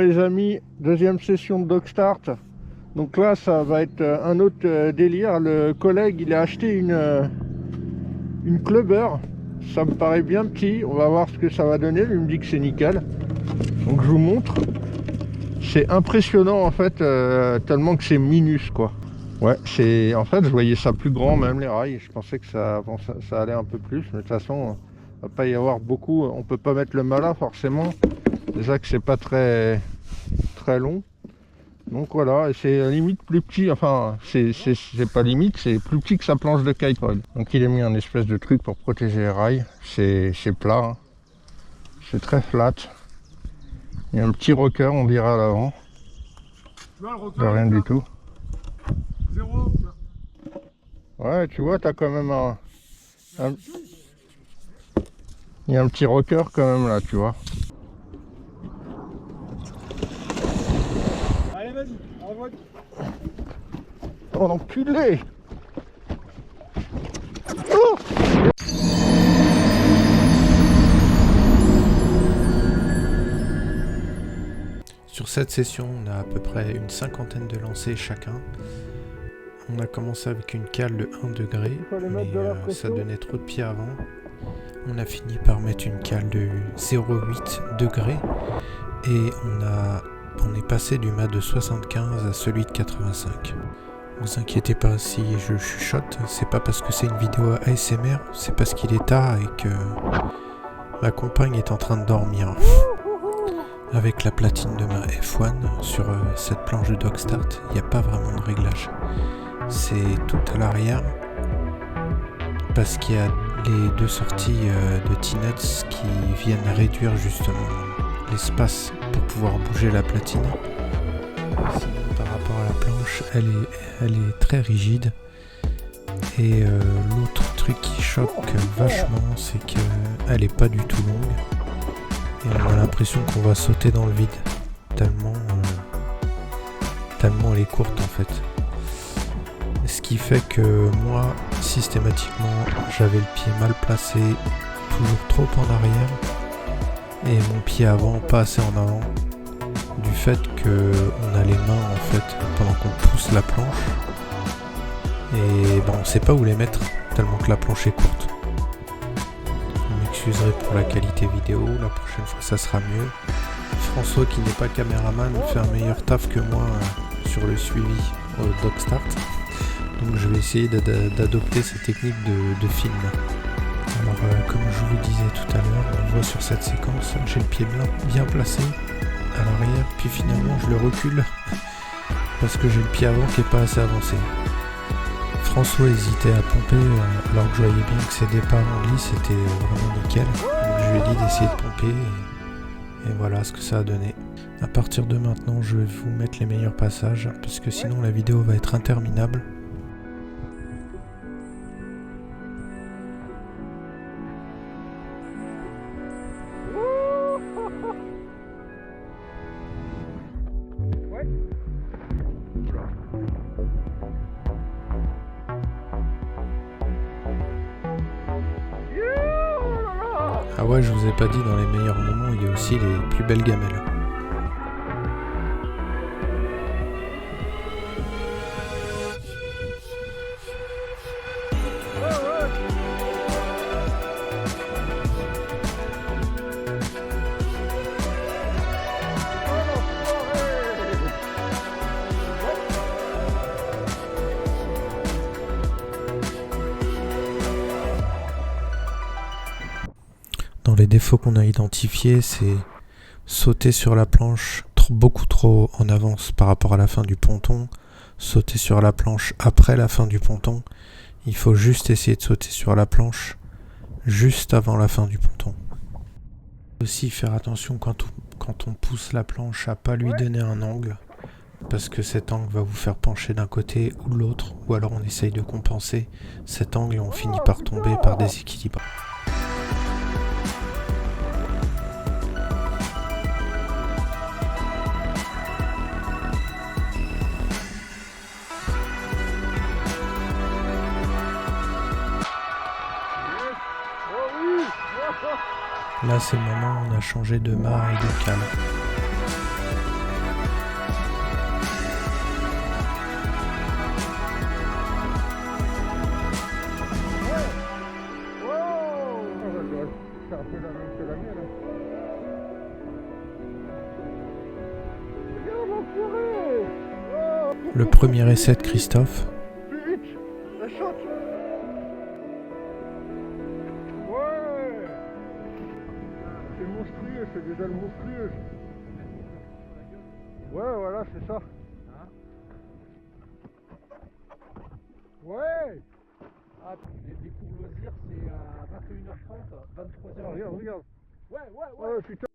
les amis, deuxième session de dog start. Donc là ça va être un autre délire. Le collègue il a acheté une clubber. Ça me paraît bien petit, on va voir ce que ça va donner. Lui me dit que c'est nickel. Donc je vous montre. C'est impressionnant en fait, tellement que c'est minus quoi. Ouais, c'est en fait je voyais ça plus grand même les rails. Je pensais que ça allait un peu plus, mais de toute façon il va pas y avoir beaucoup. On peut pas mettre le mât forcément. Déjà que c'est pas très long. Donc voilà, c'est limite plus petit, enfin c'est pas limite, c'est plus petit que sa planche de kitefoil. Donc il a mis un espèce de truc pour protéger les rails, c'est plat, hein. C'est très flat. Il y a un petit rocker on dirait à l'avant. De rien du tout. Ouais tu vois t'as quand même il y a un petit rocker quand même là tu vois. Oh l'enculé! Oh Sur cette session, on a à peu près une cinquantaine de lancers chacun. On a commencé avec une cale de 1 degré, mais ça donnait trop de pieds avant. On a fini par mettre une cale de 0,8 degré et on est passé du mât de 75 à celui de 85. Vous inquiétez pas si je chuchote, c'est pas parce que c'est une vidéo ASMR, c'est parce qu'il est tard et que ma compagne est en train de dormir. Avec la platine de ma F1 sur cette planche de dog start, il n'y a pas vraiment de réglage. C'est tout à l'arrière parce qu'il y a les deux sorties de T-Nuts qui viennent réduire justement l'espace pour pouvoir bouger la platine. Sinon, par rapport à la planche, elle est très rigide. Et l'autre truc qui choque vachement, c'est qu'elle est pas du tout longue. Et on a l'impression qu'on va sauter dans le vide. Tellement elle est courte en fait. Ce qui fait que moi, systématiquement, j'avais le pied mal placé, toujours trop en arrière. Et mon pied avant, pas assez en avant. Du fait qu'on a les mains en fait pendant qu'on pousse la planche. Et bon, on sait pas où les mettre, tellement que la planche est courte. Vous m'excuserez pour la qualité vidéo, la prochaine fois ça sera mieux. François qui n'est pas caméraman fait un meilleur taf que moi sur le suivi au dog start. Donc je vais essayer d'adopter ces techniques de film. Alors comme je vous disais tout à l'heure, on voit sur cette séquence, j'ai le pied bien placé à l'arrière, puis finalement je le recule parce que j'ai le pied avant qui est pas assez avancé. François hésitait à pomper alors que je voyais bien que ses départs en ligne c'était vraiment nickel. Donc je lui ai dit d'essayer de pomper et voilà ce que ça a donné. À partir de maintenant je vais vous mettre les meilleurs passages parce que sinon la vidéo va être interminable. Ah ouais, je vous ai pas dit, dans les meilleurs moments, il y a aussi les plus belles gamelles. Dans les défauts qu'on a identifiés, c'est sauter sur la planche beaucoup trop en avance par rapport à la fin du ponton, sauter sur la planche après la fin du ponton. Il faut juste essayer de sauter sur la planche juste avant la fin du ponton. Aussi faire attention quand on pousse la planche à pas lui donner un angle, parce que cet angle va vous faire pencher d'un côté ou de l'autre, ou alors on essaye de compenser cet angle et on finit par tomber par déséquilibre. Là c'est le moment où on a changé de mât et de cale. le premier essai de Christophe. Plus vite, la saute. Ouais. C'est monstrueux, c'est déjà le monstrueux. Ouais, voilà, c'est ça. Ouais. Ah, les cours loisirs, c'est à 21h30, 23h. Regarde, regarde. Ouais. Ouais, putain.